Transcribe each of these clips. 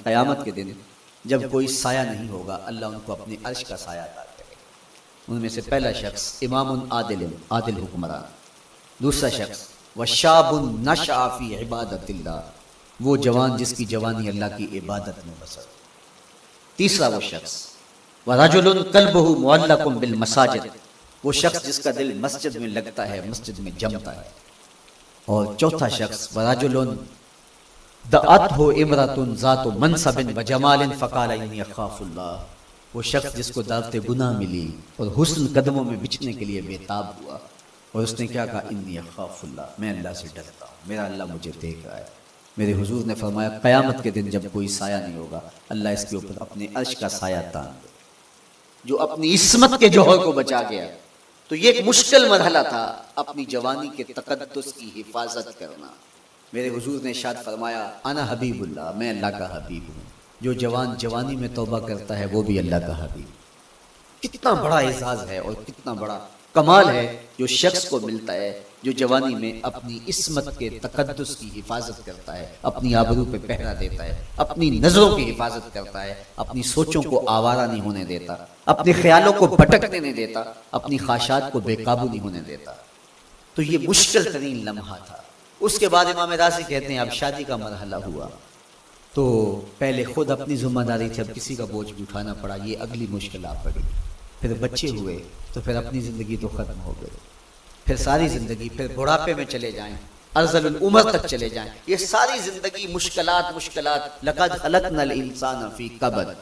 قیامت کے دن جب کوئی سایہ نہیں ہوگا اللہ ان کو اپنے عرش کا سایہ عطا کرے گا۔ ان میں سے پہلا شخص امام عادل، عادل حکمران، دوسرا شخص وشاب نشأ فی عبادت اللہ، وہ جوان جس کی جوانی اللہ کی عبادت میں بسر، تیسرا وہ شخص ورجل قلبہ معلق بالمساجد، وہ شخص جس کا دل مسجد میں لگتا ہے، مسجد میں جمتا ہے، اور چوتھا شخص ورجل دعتہ امرأۃ ذات منصب وجمال فقال انی اخاف اللہ، وہ شخص جس کو دعوت گناہ ملی اور حسن قدموں میں بچھنے کے لیے بےتاب ہوا، اور اس نے کیا کہا، انی اخاف اللہ، میں اللہ سے ڈرتا ہوں، میرا اللہ مجھے دیکھ رہا ہے۔ میرے حضور نے فرمایا قیامت کے دن جب کوئی سایہ نہیں ہوگا اللہ اس کے اوپر اپنے عرش کا سایہ تان دے، جو اپنی عصمت کے جوہر کو بچا گیا۔ تو یہ ایک مشکل مرحلہ تھا، اپنی جوانی کے تقدس کی حفاظت کرنا۔ میرے حضور نے ارشاد فرمایا انا حبیب اللہ، میں اللہ کا حبیب ہوں، جو جوان جوانی میں توبہ کرتا ہے وہ بھی اللہ کا حبیب۔ کتنا بڑا اعزاز ہے اور کتنا بڑا کمال ہے جو شخص کو ملتا ہے جو جوانی میں اپنی عصمت کے تقدس کی حفاظت کرتا ہے، اپنی آبرو پہ پہرا دیتا ہے، اپنی نظروں کی حفاظت کرتا ہے، اپنی سوچوں کو آوارہ نہیں ہونے دیتا، اپنے خیالوں کو بھٹکنے نہیں دیتا، اپنی خواہشات کو بے قابو نہیں ہونے دیتا۔ تو یہ مشکل ترین لمحہ تھا۔ اس کے بعد امام راضی کہتے ہیں اب شادی کا مرحلہ ہوا، تو پہلے خود اپنی ذمہ داری تھی، اب کسی کا بوجھ بھی اٹھانا پڑا، یہ اگلی مشکل آ پڑی۔ پھر بچے ہوئے تو پھر اپنی زندگی تو ختم ہو گئی، پھر ساری زندگی، پھر بڑھاپے میں چلے جائیں، ارذل العمر تک چلے جائیں، یہ ساری زندگی مشکلات، لقد خلقنا الانسان فی کبد۔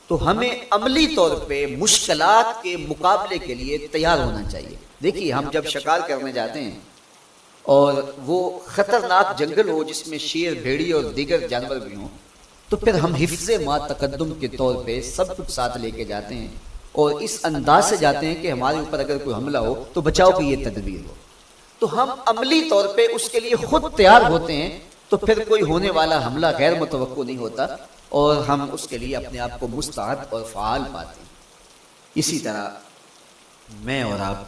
تو ہمیں عملی طور پہ مشکلات کے مقابلے کے لیے تیار ہونا چاہیے۔ دیکھیے ہم جب شکار کرنے جاتے ہیں اور وہ خطرناک جنگل ہو جس میں شیر، بھیڑی اور دیگر جانور بھی ہوں، تو پھر ہم حفظ ما تقدم کے طور پہ سب کچھ ساتھ لے کے جاتے ہیں اور اس انداز سے جاتے ہیں کہ ہمارے اوپر اگر کوئی حملہ ہو تو بچاؤ کی یہ تدبیر ہو۔ تو ہم عملی طور پہ اس کے لیے خود تیار ہوتے ہیں، تو پھر کوئی ہونے والا حملہ غیر متوقع نہیں ہوتا اور ہم اس کے لیے اپنے آپ کو مستعد اور فعال پاتے ہیں۔ اسی طرح میں اور آپ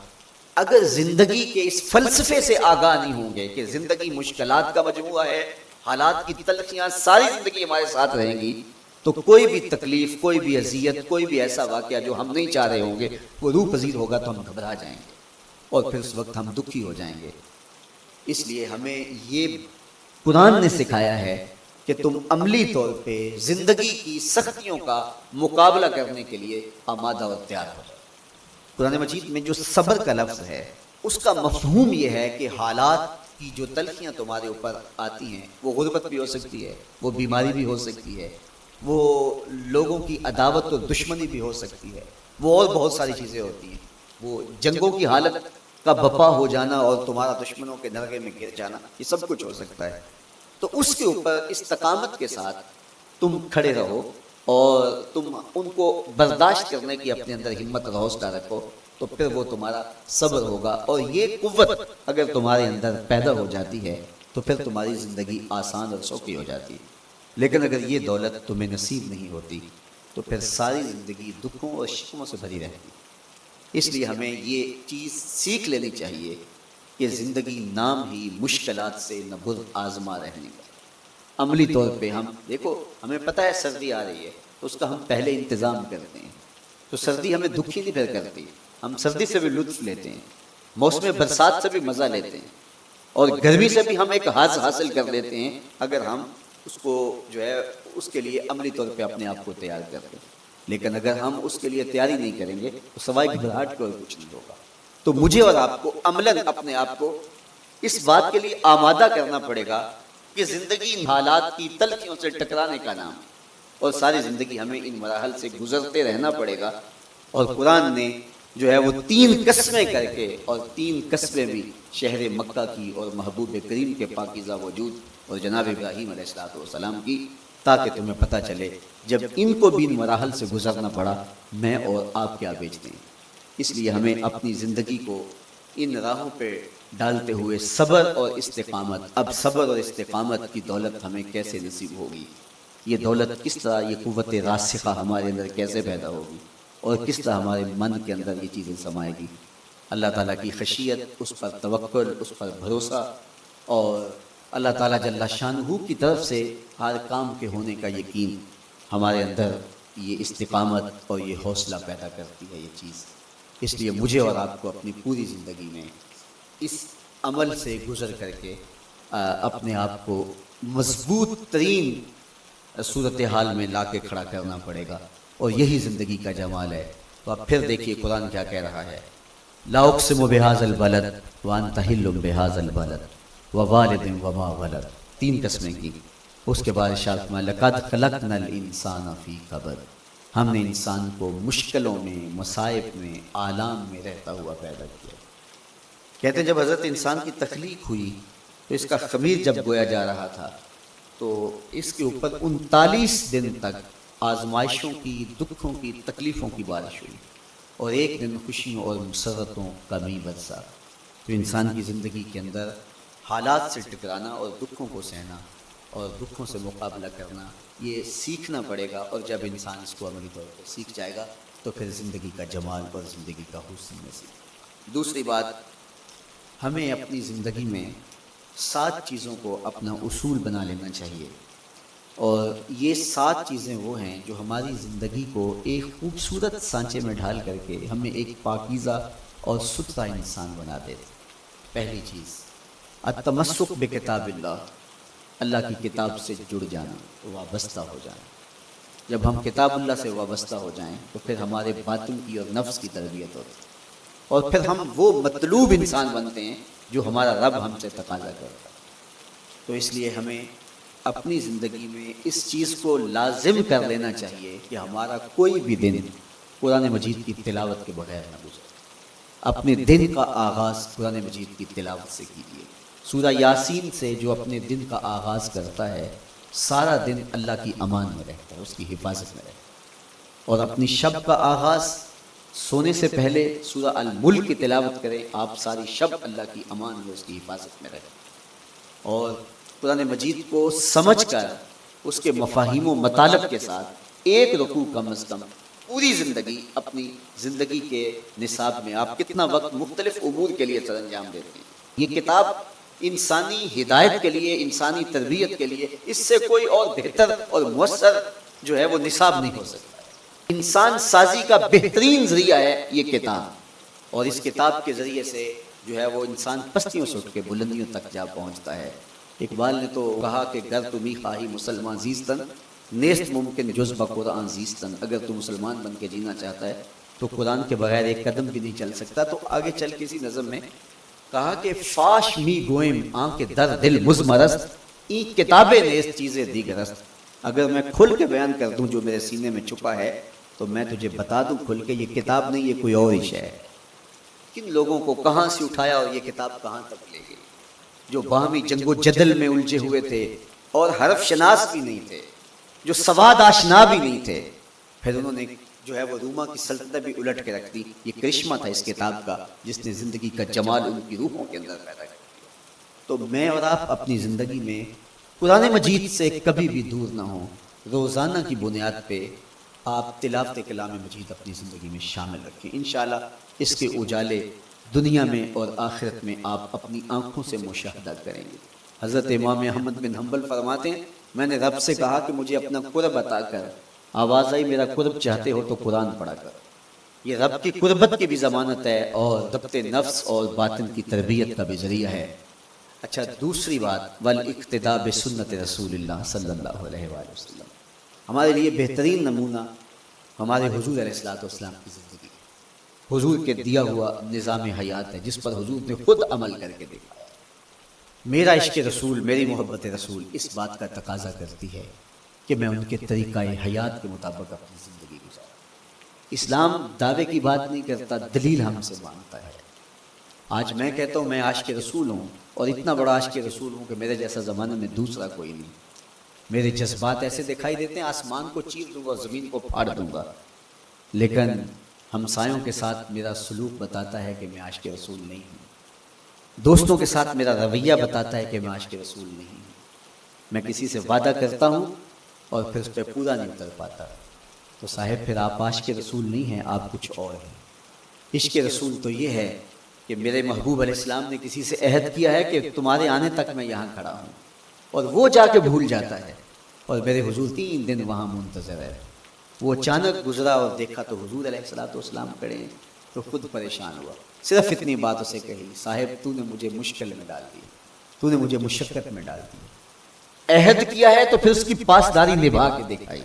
اگر زندگی کے اس فلسفے سے آگاہ نہیں ہوں گے کہ زندگی مشکلات کا مجموعہ ہے، حالات کی تلخیاں ساری زندگی ہمارے ساتھ رہیں گی، تو کوئی بھی تکلیف، کوئی بھی اذیت، کوئی بھی ایسا واقعہ جو ہم نہیں چاہ رہے ہوں گے وہ روح پذیر ہوگا تو ہم گھبرا جائیں گے اور پھر اس وقت ہم دکھی ہو جائیں گے۔ اس لیے ہمیں یہ قرآن نے سکھایا ہے کہ تم عملی طور پہ زندگی کی سختیوں کا مقابلہ کرنے کے لیے آمادہ اور تیار ہو جاؤ۔ قرآن مجید میں جو صبر کا لفظ ہے اس کا مفہوم یہ ہے کہ حالات کی جو تلخیاں تمہارے اوپر آتی ہیں، وہ غربت بھی ہو سکتی ہے، وہ بیماری بھی ہو سکتی ہے، وہ لوگوں کی عداوت اور دشمنی بھی ہو سکتی ہے، وہ اور بہت ساری چیزیں ہوتی ہیں، وہ جنگوں کی حالت کا بپا ہو جانا اور تمہارا دشمنوں کے نرغے میں گر جانا، یہ سب کچھ ہو سکتا ہے۔ تو اس کے اوپر استقامت کے ساتھ تم کھڑے رہو اور تم ان کو برداشت کرنے کی اپنے اندر ہمت اور حوصلہ رکھو، تو پھر وہ تمہارا صبر ہوگا، اور یہ قوت اگر تمہارے اندر پیدا ہو جاتی ہے تو پھر تمہاری زندگی آسان اور سوکھی ہو جاتی ہے۔ لیکن اگر یہ دولت تمہیں نصیب نہیں ہوتی تو پھر ساری زندگی دکھوں اور شکموں سے بھری رہتی۔ اس لیے ہمیں یہ چیز سیکھ لینی چاہیے کہ زندگی نام ہی مشکلات سے نبرد آزما رہنے کا۔ عملی طور پہ ہم دیکھو، ہمیں پتہ ہے سردی آ رہی ہے تو اس کا ہم پہلے انتظام کرتے ہیں، تو سردی ہمیں دکھی نہیں پھر کرتی، ہم سردی سے بھی لطف لیتے ہیں، موسم برسات سے بھی مزہ لیتے ہیں، اور گرمی سے بھی ہم ایک حاصل حاصل کر لیتے ہیں اگر ہم اس کو جو ہے اس کے لیے عملی طور پہ اپنے آپ کو تیار کرتے ہیں۔ لیکن اگر ہم اس کے لیے تیاری نہیں کریں گے تو سوائے گھبراہٹ کو کچھ نہیں ہوگا۔ تو مجھے اور آپ کو عملاً اپنے آپ کو اس بات کے لیے آمادہ کرنا پڑے گا کہ زندگی ان حالات کی تلخیوں سے ٹکرانے کا نام، اور ساری زندگی ہمیں ان مراحل سے گزرتے رہنا پڑے گا۔ اور قرآن نے جو ہے وہ 3 قسمیں کر کے، اور 3 قسمیں بھی شہر مکہ کی اور محبوب کریم کے پاکیزہ وجود اور جناب ابراہیم علیہ السلام کی، تاکہ تمہیں پتہ چلے جب ان کو بھی ان مراحل سے گزرنا پڑا میں اور آپ کیا بیچتے ہیں۔ اس لیے ہمیں اپنی زندگی کو ان راہوں پہ ڈالتے ہوئے صبر اور استقامت، اب صبر اور استقامت کی دولت ہمیں کیسے نصیب ہوگی، یہ دولت کس طرح، یہ قوت راسخہ ہمارے اندر کیسے پیدا ہوگی، اور کس طرح ہمارے من کے اندر یہ چیزیں سمائے گی۔ اللہ تعالیٰ کی خشیت، اس پر توکل، اس پر بھروسہ، اور اللہ تعالیٰ جل شانہ کی طرف سے ہر کام کے ہونے کا یقین ہمارے اندر یہ استقامت اور یہ حوصلہ پیدا کرتی ہے یہ چیز. اس لیے مجھے اور آپ کو اپنی پوری زندگی میں اس عمل سے گزر کر کے اپنے آپ کو مضبوط ترین صورتحال میں لا کے کھڑا کرنا پڑے گا، اور یہی زندگی کا جمال ہے. تو آپ پھر دیکھیے قرآن کیا کہہ رہا ہے، لا اقسم بہذا البلد وانت حل بہذا البلد ووالد وما ولد، 3 قسمیں کی. اس کے بعد ارشاد فرمایا لقد خلقنا الانسان فی کبد، ہم نے انسان کو مشکلوں میں، مصائب میں، آلام میں رہتا ہوا پیدا کیا. کہتے ہیں جب حضرت انسان کی تخلیق ہوئی تو اس کا خمیر جب گویا جا رہا تھا تو اس کے اوپر 39 دن تک آزمائشوں کی، دکھوں کی، تکلیفوں کی بارش ہوئی، اور ایک دن خوشیوں اور مسرتوں کا می برسا. تو انسان کی زندگی کے اندر حالات سے ٹکرانا اور دکھوں کو سہنا اور دکھوں سے مقابلہ کرنا یہ سیکھنا پڑے گا، اور جب انسان اس کو عملی طور پر سیکھ جائے گا تو پھر زندگی کا جمال اور زندگی کا حسن نصیب. دوسری بات، ہمیں اپنی زندگی میں 7 چیزوں کو اپنا اصول بنا لینا چاہیے، اور یہ 7 چیزیں وہ ہیں جو ہماری زندگی کو ایک خوبصورت سانچے میں ڈھال کر کے ہمیں ایک پاکیزہ اور ستھرا انسان بنا دیتے. پہلی چیز التمسک بکتاب اللہ کی کتاب سے جڑ جانا، وابستہ ہو جانا. جب ہم کتاب اللہ سے وابستہ ہو جائیں تو پھر ہمارے باطن کی اور نفس کی تربیت ہوتی ہے، اور پھر ہم وہ مطلوب انسان بنتے ہیں جو ہمارا رب ہم سے تقاضا کرتا ہے. تو اس لیے ہمیں اپنی زندگی میں اس چیز کو لازم کر لینا چاہیے کہ ہمارا کوئی بھی دن قرآن مجید کی تلاوت کے بغیر نہ گزرے. اپنے دن کا آغاز قرآن مجید کی تلاوت سے کیجیے. سورہ یاسین سے جو اپنے دن کا آغاز کرتا ہے سارا دن اللہ کی امان میں رہتا ہے، اس کی حفاظت میں رہتا ہے. اور اپنی شب کا آغاز سونے سے پہلے سورہ الملک کی تلاوت کریں، آپ ساری شب اللہ کی امان میں، اس کی حفاظت میں رہیں. اور قرآن مجید کو سمجھ کر اس کے مفاہیم و مطالب کے ساتھ ایک رکوع کم از کم پوری زندگی، اپنی زندگی کے نصاب میں آپ کتنا وقت مختلف امور کے لیے سر انجام دیتے ہیں. یہ کتاب انسانی ہدایت کے لیے، انسانی تربیت کے لیے، اس سے کوئی اور بہتر اور مؤثر جو ہے وہ نصاب نہیں ہو سکتا. انسان سازی کا بہترین ذریعہ ہے یہ کتاب، اور اس کتاب کے ذریعے سے جو ہے وہ انسان پستیوں سے اٹھ کے بلندیوں تک جا پہنچتا ہے. اقبال نے تو کہا کہ گر تمہیں خواہی مسلمان زیستن نیست ممکن جز بقرآن زیستن، اگر تو مسلمان بن کے جینا چاہتا ہے تو قرآن کے بغیر ایک قدم بھی نہیں چل سکتا. تو آگے چل کے اسی نظم میں کہا کہ فاش می گوئم آنکھ در دل مزمرست این کتابیں نیست چیزیں دیگرست. اگر میں کھل کے بیان کر دوں جو میرے سینے میں چھپا ہے تو میں تجھے بتا دوں کھل کے یہ کتاب نہیں، یہ کوئی اور ہی شے ہے. کن لوگوں کو کہاں سے اٹھایا اور یہ کتاب کہاں تک لے گئی، جو باہمی جنگ و جدل میں الجھے ہوئے تھے اور حرف شناس بھی نہیں تھے، جو سواد آشنا بھی نہیں تھے، پھر انہوں نے جو ہے وہ روما کی سلطنت بھی الٹ کے رکھ دی. یہ کرشمہ تھا اس کتاب کا جس نے زندگی کا جمال ان کی روحوں کے اندر پیدا کر دیا. تو میں اور آپ اپنی زندگی میں قرآن مجید سے کبھی بھی دور نہ ہوں. روزانہ کی بنیاد پہ آپ تلاوت کلام مجید اپنی زندگی میں شامل رکھیں. انشاءاللہ اس کے اجالے دنیا میں اور آخرت میں آپ اپنی آنکھوں سے مشاہدہ کریں گے. حضرت امام احمد بن حنبل فرماتے ہیں میں نے رب سے کہا کہ مجھے اپنا قرب عطا کر. آواز آئی میرا قرب چاہتے ہو تو قرآن پڑھا کر. یہ رب کی قربت کی بھی ضمانت ہے اور ضبط نفس اور باطن کی تربیت کا بھی ذریعہ ہے. اچھا، دوسری بات والاقتداء بسنت رسول اللہ صلی اللہ علیہ وآلہ وسلم. ہمارے لیے بہترین نمونہ ہمارے حضور علیہ الصلوۃ والسلام کی زندگی، حضور کے دیا ہوا نظام حیات ہے جس پر حضور نے خود عمل کر کے دیکھا. میرا عشق رسول، میری محبت رسول اس بات کا تقاضا کرتی ہے کہ میں ان کے طریقہ حیات کے مطابق اپنی زندگی گزاروں. اسلام دعوے کی بات نہیں کرتا، دلیل ہم سے مانگتا ہے. آج میں کہتا ہوں میں عاشق رسول ہوں، اور اتنا بڑا عاشق رسول ہوں کہ میرے جیسا زمانے میں دوسرا کوئی نہیں. میرے جذبات ایسے دکھائی دیتے ہیں آسمان کو چیر دوں گا اور زمین کو پھاڑ دوں گا، لیکن ہمسایوں کے ساتھ میرا سلوک بتاتا ہے کہ میں عاشق رسول نہیں ہوں. دوستوں کے ساتھ میرا رویہ بتاتا ہے کہ میں عاشق رسول نہیں ہوں. میں کسی سے وعدہ کرتا ہوں اور پھر اس پہ پورا نہیں اتر پاتا، تو صاحب پھر آپ عاشق رسول نہیں ہیں، آپ کچھ اور ہیں. عشق رسول تو یہ ہے کہ میرے محبوب علیہ السلام نے کسی سے عہد کیا ہے کہ تمہارے آنے تک میں یہاں کھڑا ہوں، اور وہ جا کے بھول جاتا ہے، اور میرے حضور 3 دن وہاں منتظر ہے۔ وہ اچانک گزرا اور دیکھا تو حضور علیہ السلام کھڑے ہیں، تو خود پریشان ہوا، صرف اتنی بات اسے کہی، صاحب تو نے مجھے مشکل میں ڈال دی، تو نے مجھے مشقت میں ڈال دی، عہد کیا ہے تو پھر اس کی پاسداری نبھا کے دکھائی۔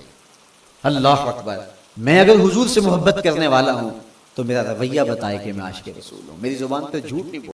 اللہ اکبر، میں اگر حضور سے محبت کرنے والا ہوں تو میرا رویہ بتائے کہ میں عاشق رسول ہوں، میری زبان پہ جھوٹ نہیں بول